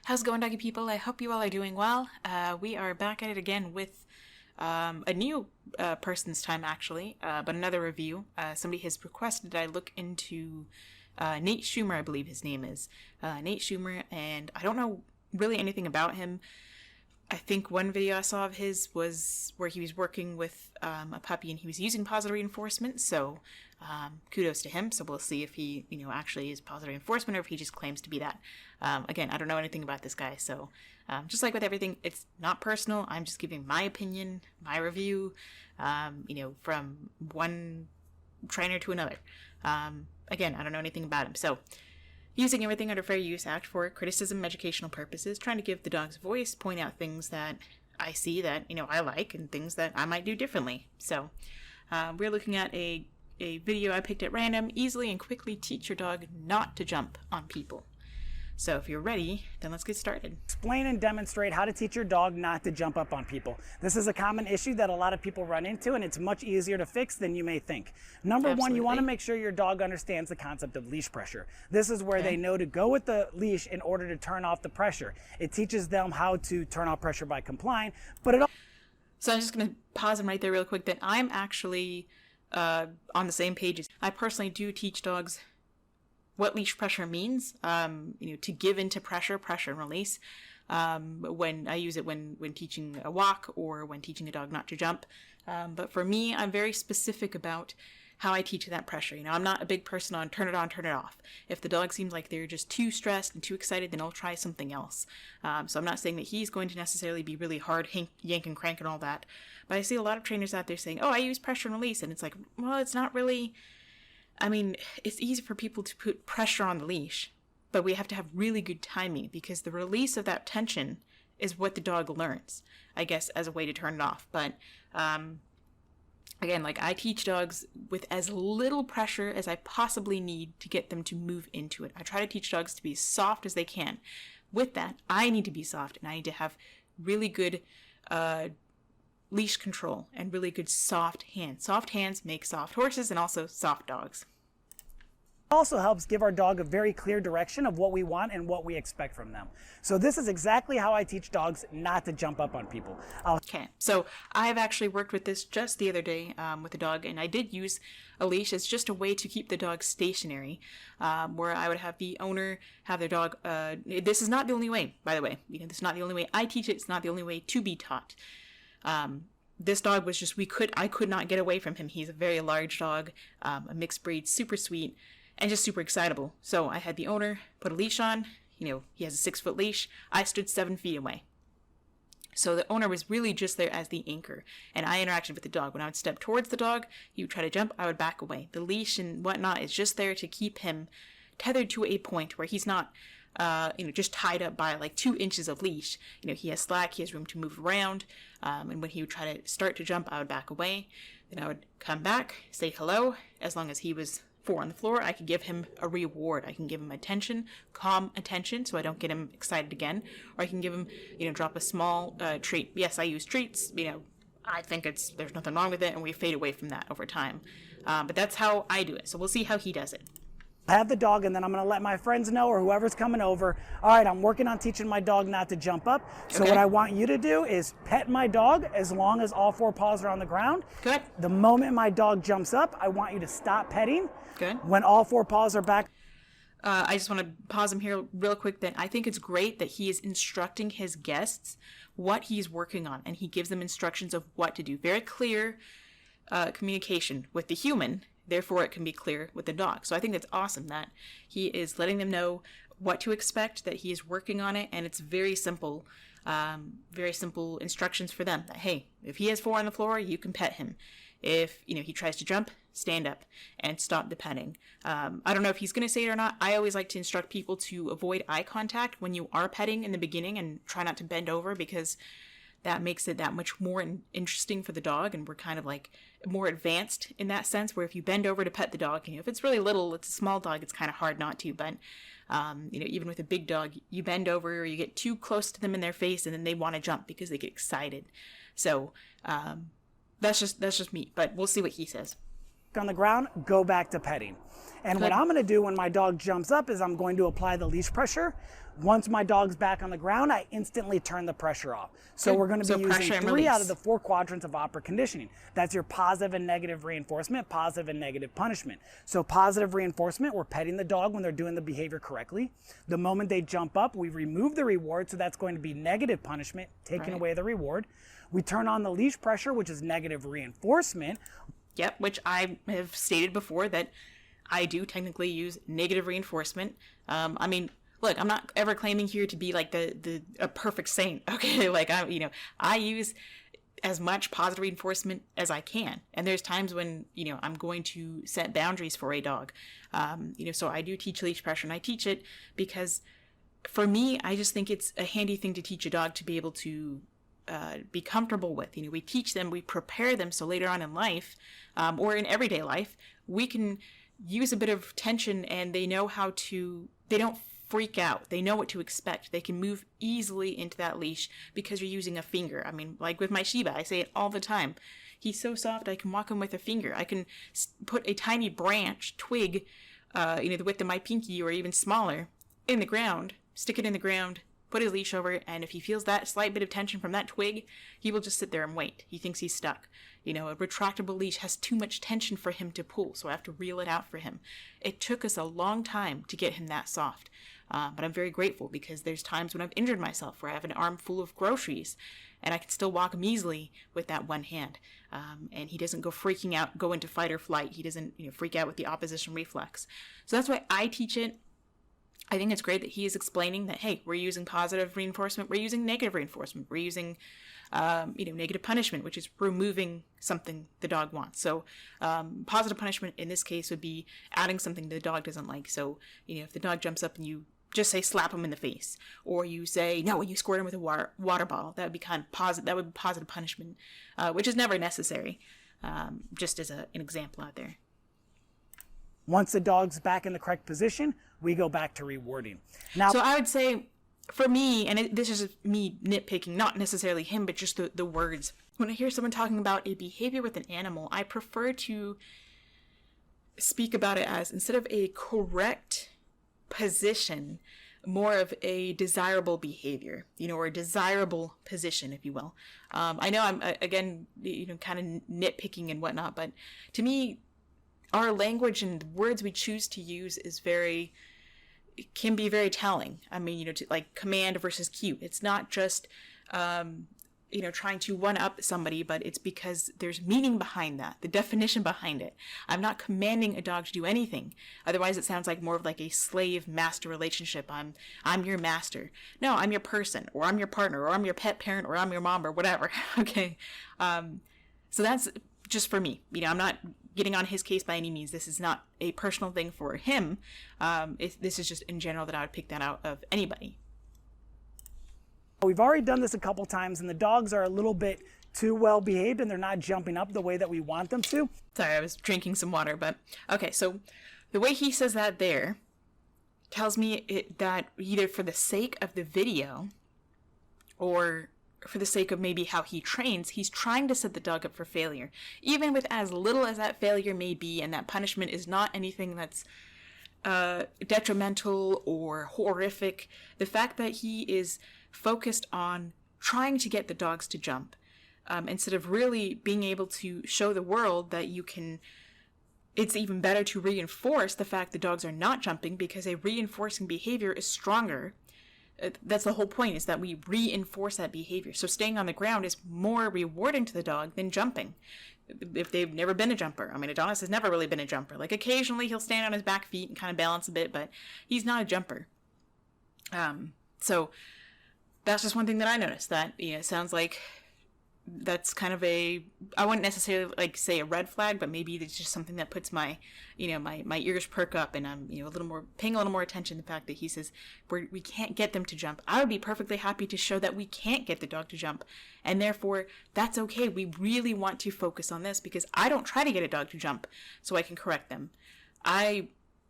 How's it going, doggy people? I hope you all are doing well. We are back at it again with a new person's time, actually, but another review. Somebody has requested that I look into Nate Shoemer, I believe his name is. Nate Shoemer, and I don't know really anything about him. I think one video I saw of his was where he was working with a puppy and he was using positive reinforcement, so kudos to him. So we'll see if he, actually is positive reinforcement or if he just claims to be that. Again, I don't know anything about this guy, so just like with everything, it's not personal. I'm just giving my opinion, my review, from one trainer to another. Again, I don't know anything about him, so using everything under Fair Use Act for criticism, educational purposes, trying to give the dogs a voice, point out things that I see that, I like and things that I might do differently. So we're looking at a video I picked at random, easily and quickly teach your dog not to jump on people. So if you're ready, then let's get started. Explain and demonstrate how to teach your dog not to jump up on people. This is a common issue that a lot of people run into, and it's much easier to fix than you may think. Number one, you want to make sure your dog understands the concept of leash pressure. This is where they know to go with the leash in order to turn off the pressure. It teaches them how to turn off pressure by complying, but it So I'm just going to pause him right there real quick that I'm actually on the same page as I personally do teach dogs what leash pressure means, to give into pressure and release. When I use it when teaching a walk or when teaching a dog not to jump. But for me, I'm very specific about how I teach that pressure. I'm not a big person on, turn it on, turn it off. If the dog seems like they're just too stressed and too excited, then I'll try something else. So I'm not saying that he's going to necessarily be really hard, yank and crank and all that. But I see a lot of trainers out there saying, oh, I use pressure and release. And it's like, well, it's not really... it's easy for people to put pressure on the leash, but we have to have really good timing because the release of that tension is what the dog learns, I guess, as a way to turn it off. But, again, I teach dogs with as little pressure as I possibly need to get them to move into it. I try to teach dogs to be as soft as they can. With that, I need to be soft and I need to have really good, leash control and really good soft hands. Soft hands make soft horses and also soft dogs. also helps give our dog a very clear direction of what we want and what we expect from them. So this is exactly how I teach dogs not to jump up on people. Okay, so I have actually worked with this just the other day with a dog, and I did use a leash as just a way to keep the dog stationary, where I would have the owner have their dog, this is not the only way, by the way, this is not the only way I teach it, it's not the only way to be taught. This dog was just, I could not get away from him. He's a very large dog, a mixed breed, super sweet, and just super excitable. So I had the owner put a leash on, he has a 6-foot leash. I stood 7 feet away. So the owner was really just there as the anchor, and I interacted with the dog. When I would step towards the dog, he would try to jump, I would back away. The leash and whatnot is just there to keep him tethered to a point where he's not, just tied up by like 2 inches of leash. He has slack, he has room to move around, and when he would try to start to jump, I would back away. Then I would come back, say hello. As long as he was 4 on the floor, I could give him a reward. I can give him attention, calm attention, so I don't get him excited again. Or I can give him, drop a small treat. Yes, I use treats. I think there's nothing wrong with it, and we fade away from that over time. But that's how I do it. So we'll see how he does it. I have the dog, and then I'm going to let my friends know, or whoever's coming over, all right, I'm working on teaching my dog not to jump up. So What I want you to do is pet my dog as long as all 4 paws are on the ground. Good. The moment my dog jumps up, I want you to stop petting. Good. When all 4 paws are back. I just want to pause him here real quick that I think it's great that he is instructing his guests what he's working on, and he gives them instructions of what to do. Very clear communication with the human. Therefore, it can be clear with the dog. So I think that's awesome that he is letting them know what to expect, that he is working on it, and it's very simple instructions for them. That, hey, if he has 4 on the floor, you can pet him. If, he tries to jump, stand up and stop the petting. I don't know if he's going to say it or not. I always like to instruct people to avoid eye contact when you are petting in the beginning and try not to bend over, because that makes it that much more interesting for the dog, and we're kind of like more advanced in that sense, where if you bend over to pet the dog, if it's really little, it's a small dog, it's kind of hard not to, but even with a big dog, you bend over or you get too close to them in their face and then they want to jump because they get excited. So that's just me, but we'll see what he says. on the ground, go back to petting. And what I'm going to do when my dog jumps up is I'm going to apply the leash pressure. Once my dog's back on the ground, I instantly turn the pressure off. So we're going to be using 3 out of the 4 quadrants of opera conditioning. That's your positive and negative reinforcement, positive and negative punishment. So positive reinforcement, we're petting the dog when they're doing the behavior correctly. The moment they jump up, we remove the reward, so that's going to be negative punishment, taking away the reward. We turn on the leash pressure, which is negative reinforcement. Yep, which I have stated before that I do technically use negative reinforcement. I mean, look, I'm not ever claiming here to be like a perfect saint. Okay, like I use as much positive reinforcement as I can, and there's times when I'm going to set boundaries for a dog. So I do teach leash pressure, and I teach it because for me, I just think it's a handy thing to teach a dog to be able to be comfortable with. We teach them, we prepare them so later on in life, or in everyday life, we can use a bit of tension, and they know they don't freak out. They know what to expect. They can move easily into that leash because you're using a finger. I mean, like with my Shiba, I say it all the time. He's so soft, I can walk him with a finger. I can put a tiny branch, twig, the width of my pinky or even smaller, in the ground, stick it in the ground, put his leash over it, and if he feels that slight bit of tension from that twig, he will just sit there and wait. He thinks he's stuck. A retractable leash has too much tension for him to pull, so I have to reel it out for him. It took us a long time to get him that soft, but I'm very grateful because there's times when I've injured myself where I have an arm full of groceries, and I can still walk him easily with that one hand, and he doesn't go freaking out, go into fight or flight. He doesn't freak out with the opposition reflex. So that's why I teach it. I think it's great that he is explaining that, hey, we're using positive reinforcement, we're using negative reinforcement, we're using, negative punishment, which is removing something the dog wants. So positive punishment in this case would be adding something the dog doesn't like. So, if the dog jumps up and you just say slap him in the face, or you say, no, you squirt him with a water bottle, that would be that would be positive punishment, which is never necessary, just as an example out there. Once the dog's back in the correct position, we go back to rewarding. Now, so I would say, for me, and this is me nitpicking, not necessarily him, but just the words. When I hear someone talking about a behavior with an animal, I prefer to speak about it as, instead of a correct position, more of a desirable behavior, or a desirable position, if you will. I know I'm, again, kind of nitpicking and whatnot, but to me, our language and the words we choose to use can be very telling. I mean, like command versus cute. It's not just, trying to one up somebody, but it's because there's meaning behind that, the definition behind it. I'm not commanding a dog to do anything. Otherwise, it sounds like more of like a slave-master relationship. I'm your master. No, I'm your person, or I'm your partner, or I'm your pet parent, or I'm your mom, or whatever. Okay. So that's just for me. I'm not getting on his case by any means. This is not a personal thing for him. This is just in general that I would pick that out of anybody. We've already done this a couple times, and the dogs are a little bit too well behaved, and they're not jumping up the way that we want them to. Sorry, I was drinking some water, but okay. So the way he says that there tells me that either for the sake of the video or for the sake of maybe how he trains, he's trying to set the dog up for failure. Even with as little as that failure may be, and that punishment is not anything that's detrimental or horrific, the fact that he is focused on trying to get the dogs to jump, instead of really being able to show the world that it's even better to reinforce the fact the dogs are not jumping, because a reinforcing behavior is stronger. That's the whole point, is that we reinforce that behavior. So staying on the ground is more rewarding to the dog than jumping. If they've never been a jumper. I mean, Adonis has never really been a jumper. Like, occasionally he'll stand on his back feet and kind of balance a bit, but he's not a jumper. So that's just one thing that I noticed. That, it sounds like that's kind of I wouldn't necessarily say a red flag, but maybe it's just something that puts my ears perk up, and I'm paying a little more attention to the fact that he says we can't get them to jump. I would be perfectly happy to show that we can't get the dog to jump, and therefore that's okay. We really want to focus on this, because I don't try to get a dog to jump so I can correct them. I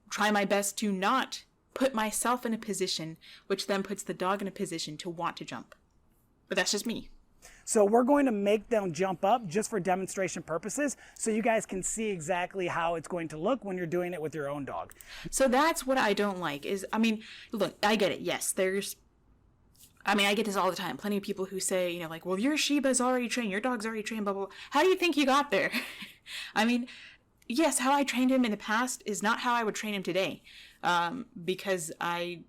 try my best to not put myself in a position which then puts the dog in a position to want to jump. But that's just me. So we're going to make them jump up just for demonstration purposes so you guys can see exactly how it's going to look when you're doing it with your own dog. So that's what I don't like is, I mean, look, I get it. Yes, I get this all the time. Plenty of people who say, you know, like, well, your Shiba's already trained, your dog's already trained, blah, blah, blah. How do you think you got there? I mean, yes, how I trained him in the past is not how I would train him today. Because I've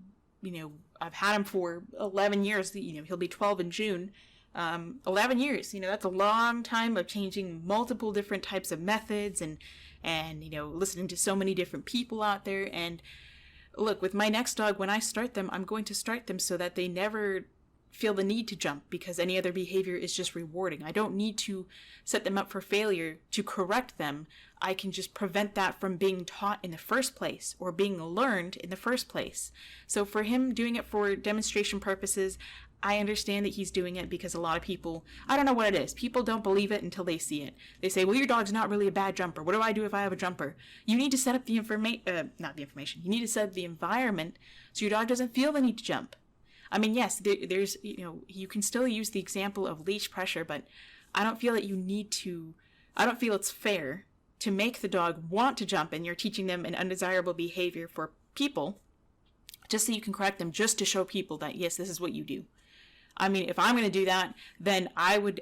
had him for 11 years, you know, he'll be 12 in June. 11 years, you know, that's a long time of changing multiple different types of methods and, you know, listening to so many different people out there. And look, with my next dog, when I start them, I'm going to start them so that they never feel the need to jump because any other behavior is just rewarding. I don't need to set them up for failure to correct them. I can just prevent that from being taught in the first place or being learned in the first place. So for him doing it for demonstration purposes, I understand that he's doing it because a lot of people, I don't know what it is. People don't believe it until they see it. They say, well, your dog's not really a bad jumper. What do I do if I have a jumper? You need to set up the information, you need to set up the environment so your dog doesn't feel the need to jump. I mean, yes, there's, you know, you can still use the example of leash pressure, but I don't feel that I don't feel it's fair to make the dog want to jump and you're teaching them an undesirable behavior for people just so you can correct them, just to show people that, yes, this is what you do. I mean, if I'm going to do that, then I would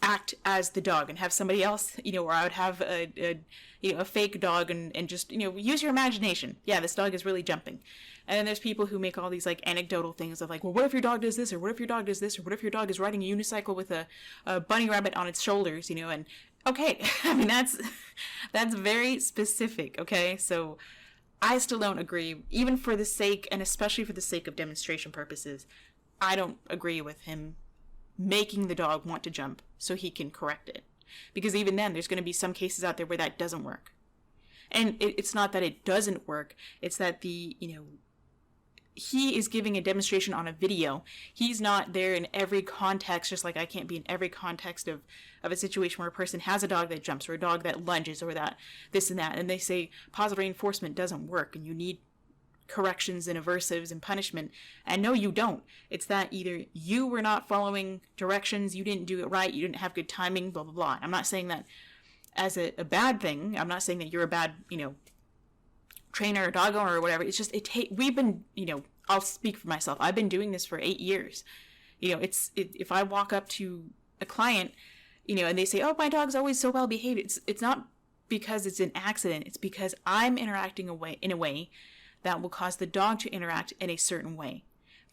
act as the dog and have somebody else, you know, or I would have a fake dog and just, you know, use your imagination. Yeah, this dog is really jumping. And then there's people who make all these like anecdotal things of like, well, what if your dog does this? Or what if your dog does this? Or what if your dog is riding a unicycle with a bunny rabbit on its shoulders, you know? And okay, I mean, that's very specific. Okay. So I still don't agree, even for the sake, and especially for the sake of demonstration purposes. I don't agree with him making the dog want to jump so he can correct it. Because even then, there's going to be some cases out there where that doesn't work. And it's not that it doesn't work. It's that he is giving a demonstration on a video. He's not there in every context, just like I can't be in every context of a situation where a person has a dog that jumps or a dog that lunges or that this and that. And they say positive reinforcement doesn't work and you need corrections and aversives and punishment. And no, you don't. It's that either you were not following directions, you didn't do it right, you didn't have good timing, blah, blah, blah. I'm not saying that as a bad thing. I'm not saying that you're a bad, you know, trainer or dog owner or whatever. It's just, we've been, you know, I'll speak for myself. I've been doing this for 8 years. You know, if I walk up to a client, you know, and they say, oh, my dog's always so well behaved. It's not because it's an accident. It's because I'm interacting in a way that will cause the dog to interact in a certain way.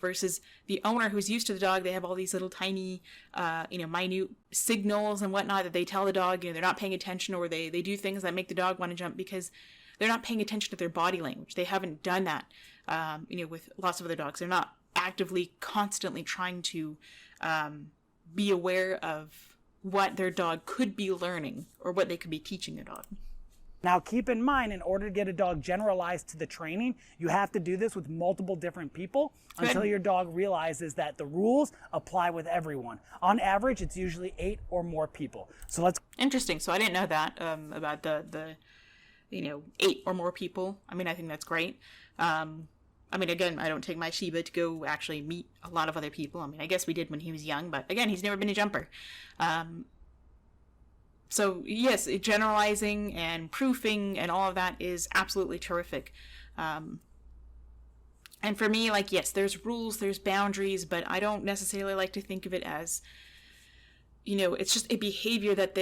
Versus the owner who's used to the dog, they have all these little tiny, minute signals and whatnot that they tell the dog, you know, they're not paying attention, or they do things that make the dog want to jump because they're not paying attention to their body language. They haven't done that, with lots of other dogs. They're not actively, constantly trying to be aware of what their dog could be learning or what they could be teaching their dog. Now, keep in mind, in order to get a dog generalized to the training, you have to do this with multiple different people until your dog realizes that the rules apply with everyone. On average, it's usually 8 or more people. So let's... Interesting. So I didn't know that about the 8 or more people. I mean, I think that's great. Again, I don't take my Shiba to go actually meet a lot of other people. I mean, I guess we did when he was young, but again, he's never been a jumper. So yes, generalizing and proofing and all of that is absolutely terrific. And for me, like, yes, there's rules, there's boundaries, but I don't necessarily like to think of it as, it's just a behavior that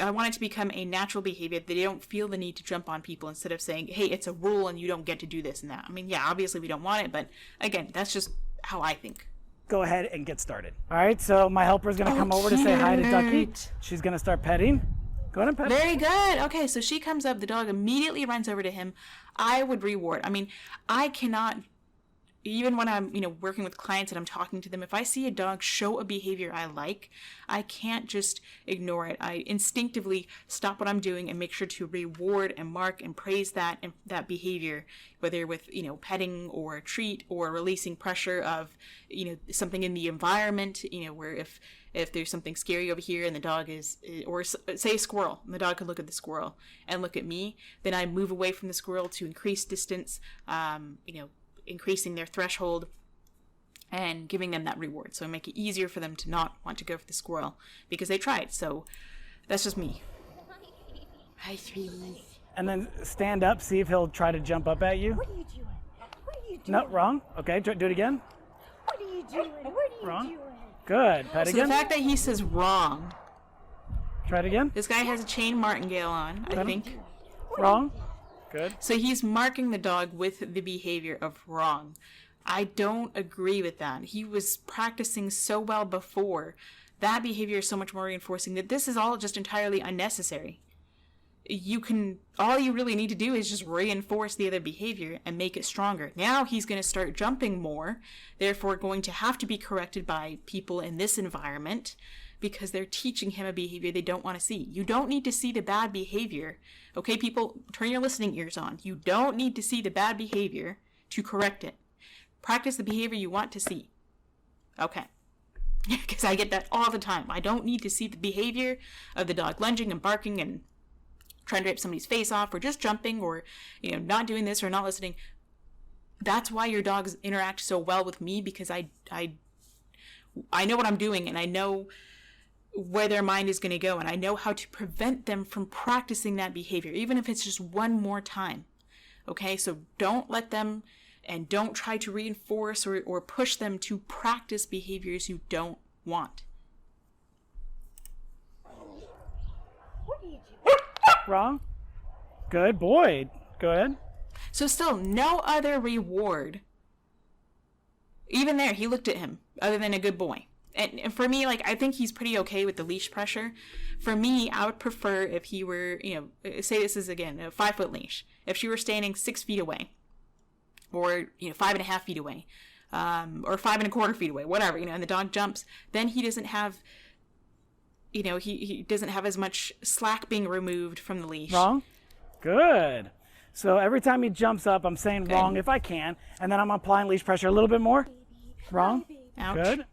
I want it to become a natural behavior that they don't feel the need to jump on people instead of saying, hey, it's a rule and you don't get to do this and that. I mean, yeah, obviously we don't want it, but again, that's just how I think. Go ahead and get started. All right, so my helper is going to come over to say hi to Ducky. She's going to start petting. Go ahead and pet. Very good. Okay, so she comes up. The dog immediately runs over to him. I would reward. I mean, I cannot, even when I'm, working with clients and I'm talking to them, if I see a dog show a behavior I like, I can't just ignore it. I instinctively stop what I'm doing and make sure to reward and mark and praise that behavior, whether with, petting or a treat or releasing pressure of, something in the environment, where if there's something scary over here and the dog is, or say a squirrel, and the dog could look at the squirrel and look at me, then I move away from the squirrel to increase distance, increasing their threshold and giving them that reward. So make it easier for them to not want to go for the squirrel because they tried. So that's just me. Hi, sweetie. And then stand up, see if he'll try to jump up at you. What are you doing? What are you doing? No, wrong. Okay, do it again. What are you doing? What are you Wrong. doing? Good. Pet So again. the fact that he says wrong, Try it again. this guy has a chain martingale on, I think. Wrong. Good. So he's marking the dog with the behavior of wrong. I don't agree with that. He was practicing so well before. That behavior is so much more reinforcing that this is all just entirely unnecessary. All you really need to do is just reinforce the other behavior and make it stronger. Now he's going to start jumping more, therefore going to have to be corrected by people in this environment because they're teaching him a behavior they don't want to see. You don't need to see the bad behavior. Okay, people, turn your listening ears on. You don't need to see the bad behavior to correct it. Practice the behavior you want to see. Okay. Because I get that all the time. I don't need to see the behavior of the dog lunging and barking and trying to rip somebody's face off or just jumping or not doing this or not listening. That's why your dogs interact so well with me, because I know what I'm doing and I know where their mind is going to go and I know how to prevent them from practicing that behavior, even if it's just one more time. Okay, so don't let them and don't try to reinforce or push them to practice behaviors you don't want. What are you doing? Wrong. Good boy. Go ahead. So still no other reward. Even there, he looked at him other than a good boy. And for me, I think he's pretty okay with the leash pressure. For me, I would prefer if he were, say this is, again, a 5-foot leash. If she were standing 6 feet away, or, 5.5 feet away, or 5.25 feet away, whatever, and the dog jumps, then he doesn't have, he doesn't have as much slack being removed from the leash. Wrong. Good. So every time he jumps up, I'm saying wrong if I can, and then I'm applying leash pressure a little bit more. Wrong. Ouch. Good.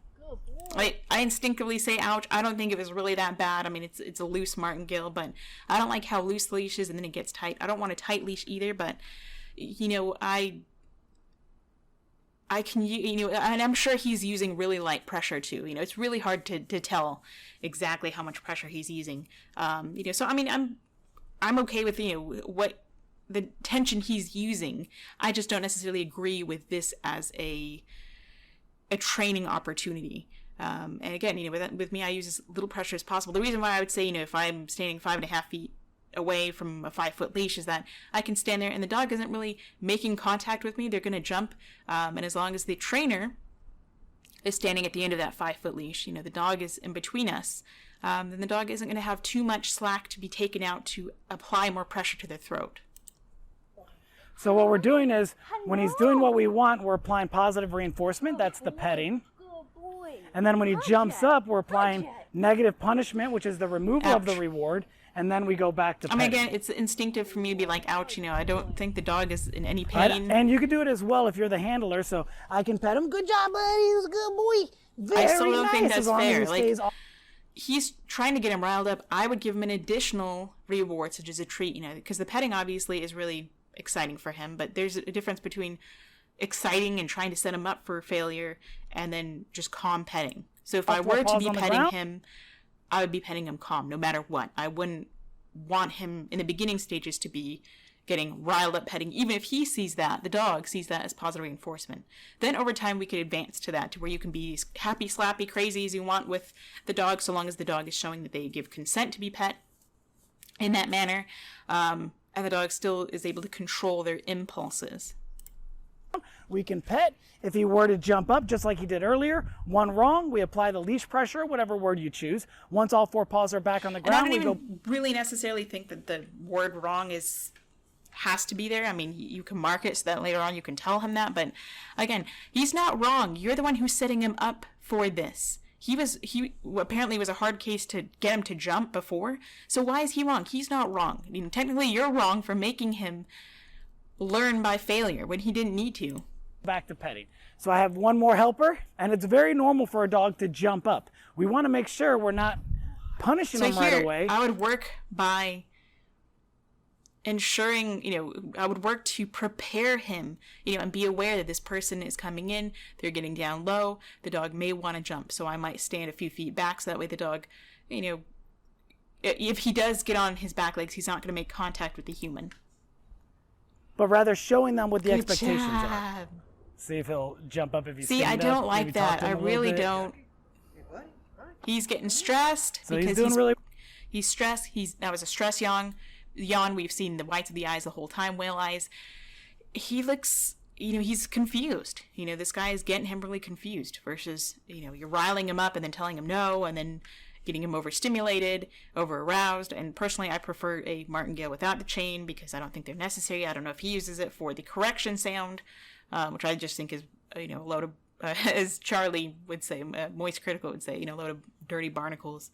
I instinctively say ouch. I don't think it was really that bad. I mean, it's a loose martingale, but I don't like how loose the leash is and then it gets tight. I don't want a tight leash either, but, I can, and I'm sure he's using really light pressure too. It's really hard to tell exactly how much pressure he's using. So I mean, I'm okay with, what the tension he's using. I just don't necessarily agree with this as a training opportunity. And again, with me, I use as little pressure as possible. The reason why I would say, if I'm standing 5.5 feet away from a 5-foot leash is that I can stand there and the dog isn't really making contact with me. They're going to jump. And as long as the trainer is standing at the end of that 5-foot leash, the dog is in between us, then the dog isn't going to have too much slack to be taken out to apply more pressure to their throat. So what we're doing is, when he's doing what we want, we're applying positive reinforcement. That's the petting. Good boy. And then when he jumps up, we're applying negative punishment, which is the removal of the Ouch. reward. And then we go back to I petting. mean, again, it's instinctive for me to be like, ouch, I don't think the dog is in any pain. And you can do it as well if you're the handler. So I can pet him. Good job, buddy. He was a good boy. Very I still don't nice, think as that's long as fair. he stays off. He's trying to get him riled up. I would give him an additional reward, such as a treat, because the petting obviously is really exciting for him, but there's a difference between exciting and trying to set him up for failure and then just calm petting. So if I were to be petting him, I would be petting him calm, no matter what. I wouldn't want him in the beginning stages to be getting riled up petting, even if he sees that, the dog sees that as positive reinforcement. Then over time we could advance to that, to where you can be as happy, slappy, crazy as you want with the dog, so long as the dog is showing that they give consent to be pet in that manner, and the dog still is able to control their impulses. We can pet. If he were to jump up, just like he did earlier, one wrong, we apply the leash pressure, whatever word you choose. Once all 4 paws are back on the And I ground, don't we go. even really necessarily think that the word wrong has to be there. I mean, you can mark it so that later on you can tell him that, but again, he's not wrong. You're the one who's setting him up for this. He apparently was a hard case to get him to jump before, so why is he wrong? He's not wrong. I mean, technically you're wrong for making him learn by failure when he didn't need to. Back to petting. So I have one more helper, and it's very normal for a dog to jump up. We want to make sure we're not punishing him right away. I would work by ensuring, I would work to prepare him, and be aware that this person is coming in, they're getting down low, the dog may want to jump. So I might stand a few feet back so that way the dog, if he does get on his back legs, he's not going to make contact with the human. But rather showing them what the Good expectations job. are. See if he'll jump up if you See, stand I up, don't like maybe talk that. to I him a little really bit. don't. He's getting stressed So because he's doing really he's stressed. That was a stress yawn. We've seen the whites of the eyes the whole time, whale eyes. He looks, he's confused. This guy is getting him really confused versus, you're riling him up and then telling him no and then getting him overstimulated, over-aroused. And personally, I prefer a martingale without the chain because I don't think they're necessary. I don't know if he uses it for the correction sound, which I just think is, a load of, as Charlie would say, Moist Critical would say, a load of dirty barnacles.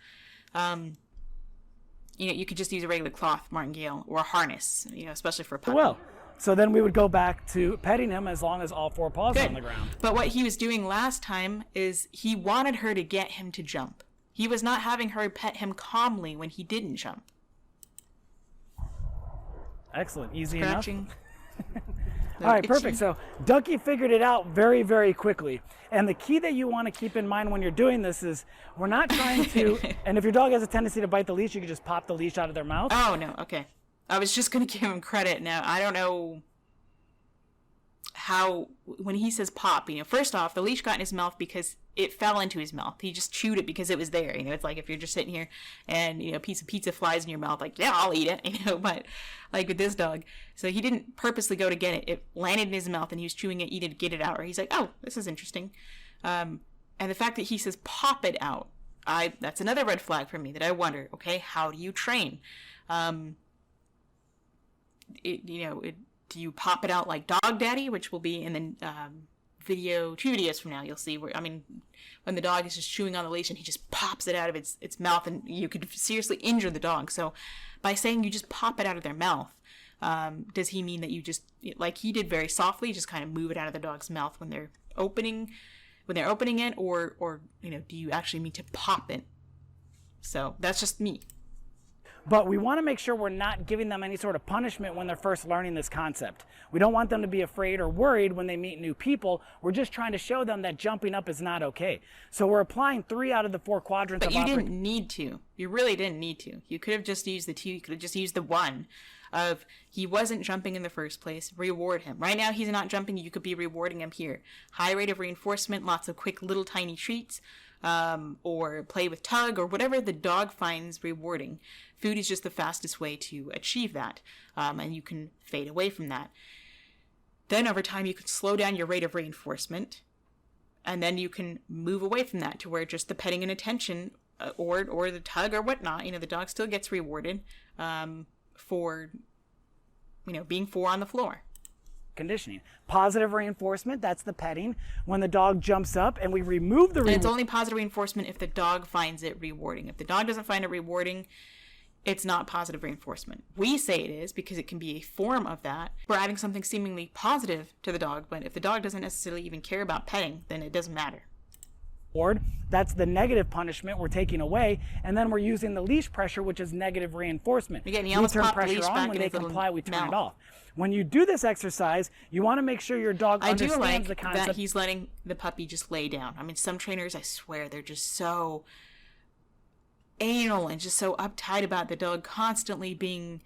You could just use a regular cloth martingale or a harness, especially for a puppy. well. So then we would go back to petting him as long as all four paws are on the ground. But what he was doing last time is he wanted her to get him to jump. He was not having her pet him calmly when he didn't jump. Excellent. Easy Scratching. enough. All right, perfect. So Ducky figured it out very, very quickly. And the key that you want to keep in mind when you're doing this is we're not trying to, and if your dog has a tendency to bite the leash, you can just pop the leash out of their mouth. Oh, no. Okay. I was just going to give him credit. Now, I don't know how, when he says pop, first off, the leash got in his mouth because it fell into his mouth. He just chewed it because it was there. It's like if you're just sitting here and, a piece of pizza flies in your mouth, like, yeah, I'll eat it, but like with this dog. So he didn't purposely go to get it. It landed in his mouth and he was chewing it, eat it, get it out. Or he's like, oh, this is interesting. And the fact that he says pop it out, that's another red flag for me that I wonder, okay, how do you train? Do you pop it out like Dog Daddy, which will be in the video, 2 videos from now, you'll see where, when the dog is just chewing on the leash and he just pops it out of its mouth and you could seriously injure the dog. So by saying you just pop it out of their mouth, does he mean that you just, like he did very softly, just kind of move it out of the dog's mouth when they're opening it, or do you actually mean to pop it? So that's just me. But we want to make sure we're not giving them any sort of punishment when they're first learning this concept. We don't want them to be afraid or worried when they meet new people. We're just trying to show them that jumping up is not okay. So we're applying 3 out of the 4 quadrants but of you didn't need to. You really didn't need to. You could have just used the 2. You could have just used the 1 of he wasn't jumping in the first place. Reward him. Right now he's not jumping. You could be rewarding him here. High rate of reinforcement, lots of quick little tiny treats, or play with tug, or whatever the dog finds rewarding. Food is just the fastest way to achieve that, and you can fade away from that. Then over time you can slow down your rate of reinforcement, and then you can move away from that to where just the petting and attention, or the tug or whatnot, the dog still gets rewarded for being 4 on the floor. Conditioning. Positive reinforcement, that's the petting. When the dog jumps up and we remove the and it's only positive reinforcement if the dog finds it rewarding. If the dog doesn't find it rewarding, it's not positive reinforcement. We say it is because it can be a form of that. We're adding something seemingly positive to the dog, but if the dog doesn't necessarily even care about petting, then it doesn't matter. That's the negative punishment we're taking away, and then we're using the leash pressure, which is negative reinforcement. Again, you We almost turn pop the pressure leash on back when in they his little comply, we turn it mouth. off. When you do this exercise, you want to make sure your dog I do understands like the concept. that he's letting the puppy just lay down. Some trainers, I swear, they're just so anal and just so uptight about the dog constantly being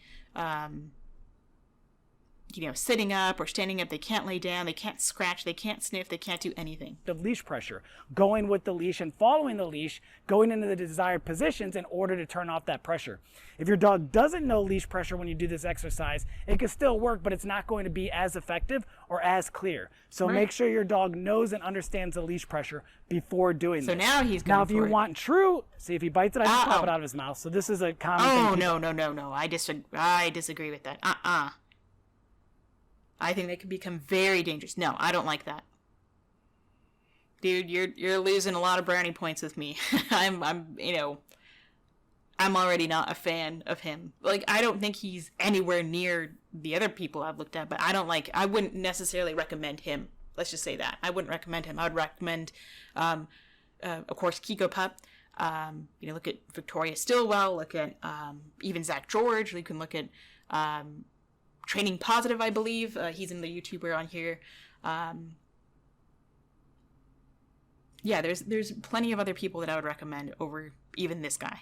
sitting up or standing up. They can't lay down, they can't scratch, they can't sniff, they can't do anything. Of leash pressure, going with the leash and following the leash, going into the desired positions in order to turn off that pressure. If your dog doesn't know leash pressure when you do this exercise, it can still work, but it's not going to be as effective or as clear. So make sure your dog knows and understands the lease pressure before doing this. So now he's going if you for it. want true, see if he bites it, I just pop it out of his mouth. So this is a common thing. No. I disagree with that. I think that can become very dangerous. No, I don't like that. Dude, you're losing a lot of brownie points with me. I'm already not a fan of him. I don't think he's anywhere near the other people I've looked at, but I wouldn't necessarily recommend him. Let's just say that. I wouldn't recommend him. I would recommend, of course, Kiko Pup. Look at Victoria Stillwell, look at even Zach George. You can look at Training Positive, I believe. He's in the YouTuber on here. Yeah, there's plenty of other people that I would recommend over even this guy.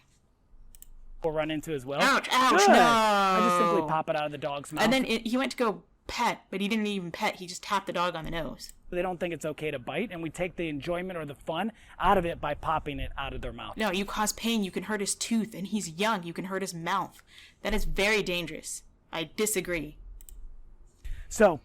We'll run into as well. Ouch, ouch, Good. no! I just simply pop it out of the dog's mouth. And then he went to go pet, but he didn't even pet. He just tapped the dog on the nose. They don't think it's okay to bite, and we take the enjoyment or the fun out of it by popping it out of their mouth. No, you cause pain. You can hurt his tooth, and he's young. You can hurt his mouth. That is very dangerous. I disagree. So,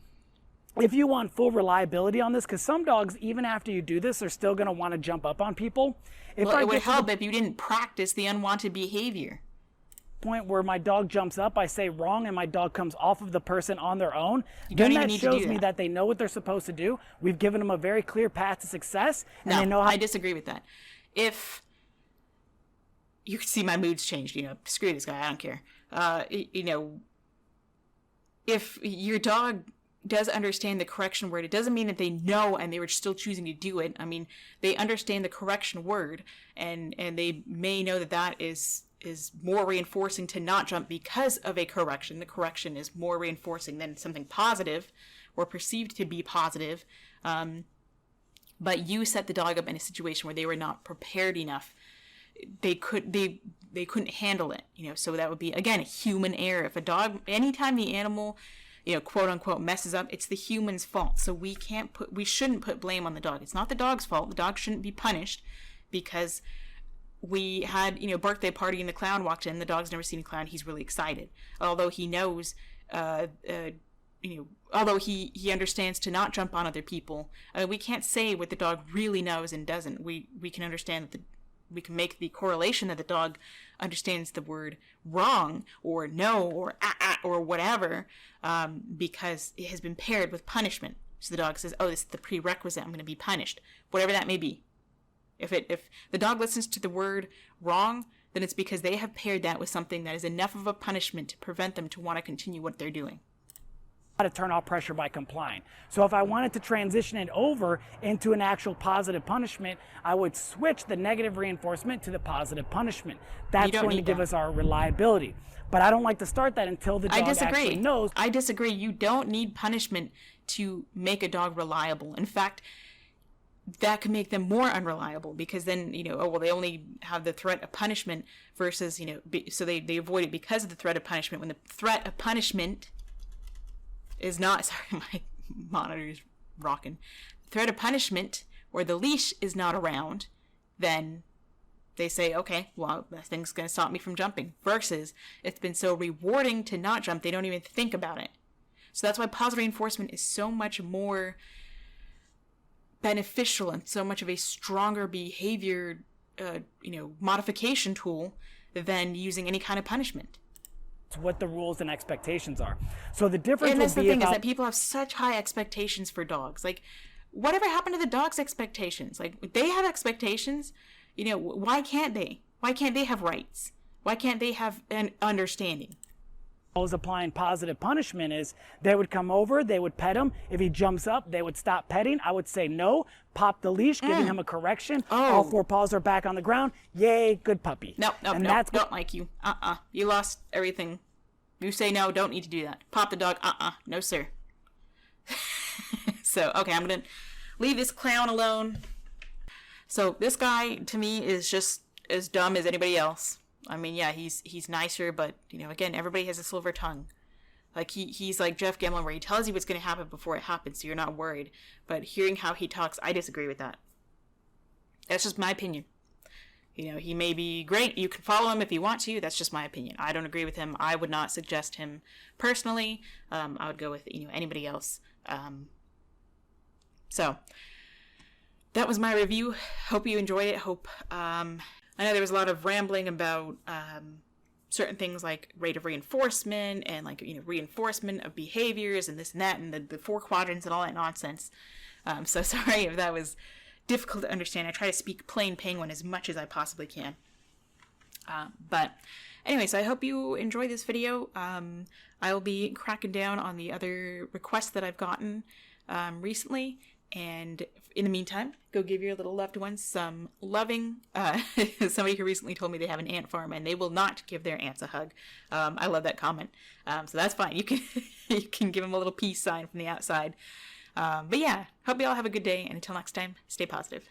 if you want full reliability on this, because some dogs, even after you do this, are still going to want to jump up on people. It would help if you didn't practice the unwanted behavior. Point where my dog jumps up, I say wrong, and my dog comes off of the person on their own, then that shows me that they know what they're supposed to do. We've given them a very clear path to success, and they know how. I disagree with that. If you can see my mood's changed, screw this guy, I don't care. If your dog does understand the correction word, it doesn't mean that they know and they were still choosing to do it. I mean, they understand the correction word, and they may know that is more reinforcing to not jump because of a correction. The correction is more reinforcing than something positive or perceived to be positive. But you set the dog up in a situation where they were not prepared enough. They couldn't handle it, so that would be, again, a human error. If a dog, anytime the animal, quote unquote, messes up, it's the human's fault. So we shouldn't put blame on the dog. It's not the dog's fault. The dog shouldn't be punished because we had, birthday party and the clown walked in. The dog's never seen a clown. He's really excited. Although he knows, although he understands to not jump on other people. We can't say what the dog really knows and doesn't. We can understand that we can make the correlation that the dog understands the word wrong or no or or whatever, because it has been paired with punishment. So the dog says, oh, this is the prerequisite. I'm going to be punished. Whatever that may be. If the dog listens to the word wrong, then it's because they have paired that with something that is enough of a punishment to prevent them to want to continue what they're doing. How to turn off pressure by complying. So if I wanted to transition it over into an actual positive punishment, I would switch the negative reinforcement to the positive punishment. That's going to give us our reliability. But I don't like to start that until the dog actually knows. I disagree. You don't need punishment to make a dog reliable. In fact, that could make them more unreliable, because then, they only have the threat of punishment versus, so they avoid it because of the threat of punishment. When the threat of punishment is not, sorry, my monitor's rocking. The threat of punishment, or the leash, is not around, then they say, okay, well, that thing's going to stop me from jumping. Versus, it's been so rewarding to not jump, they don't even think about it. So that's why positive reinforcement is so much more beneficial and so much of a stronger behavior, modification tool than using any kind of punishment. It's what the rules and expectations are. So the difference and that's would the be thing is that people have such high expectations for dogs. Like, whatever happened to the dog's expectations? Like, they have expectations. Why can't they? Why can't they have rights? Why can't they have an understanding? Is applying positive punishment is they would come over, they would pet him. If he jumps up, they would stop petting. I would say no, pop the leash, giving him a correction. All four paws are back on the ground. Yay, good puppy. No, don't like you. You lost everything. You say no, don't need to do that. Pop the dog. No, sir. So, okay, I'm going to leave this clown alone. So this guy, to me, is just as dumb as anybody else. I mean, yeah, he's nicer, but, again, everybody has a silver tongue. Like, he's like Jeff Gemlin, where he tells you what's going to happen before it happens, so you're not worried. But hearing how he talks, I disagree with that. That's just my opinion. He may be great. You can follow him if you want to. That's just my opinion. I don't agree with him. I would not suggest him personally. I would go with, anybody else. So, that was my review. Hope you enjoyed it. I know there was a lot of rambling about certain things like rate of reinforcement and reinforcement of behaviors and this and that and the 4 quadrants and all that nonsense. So sorry if that was difficult to understand. I try to speak plain penguin as much as I possibly can. But anyway, so I hope you enjoyed this video. I will be cracking down on the other requests that I've gotten recently. And in the meantime, go give your little loved ones some loving. Somebody who recently told me they have an ant farm and they will not give their ants a hug. I love that comment. So that's fine. You can you can give them a little peace sign from the outside. But yeah, hope you all have a good day, and until next time, stay positive.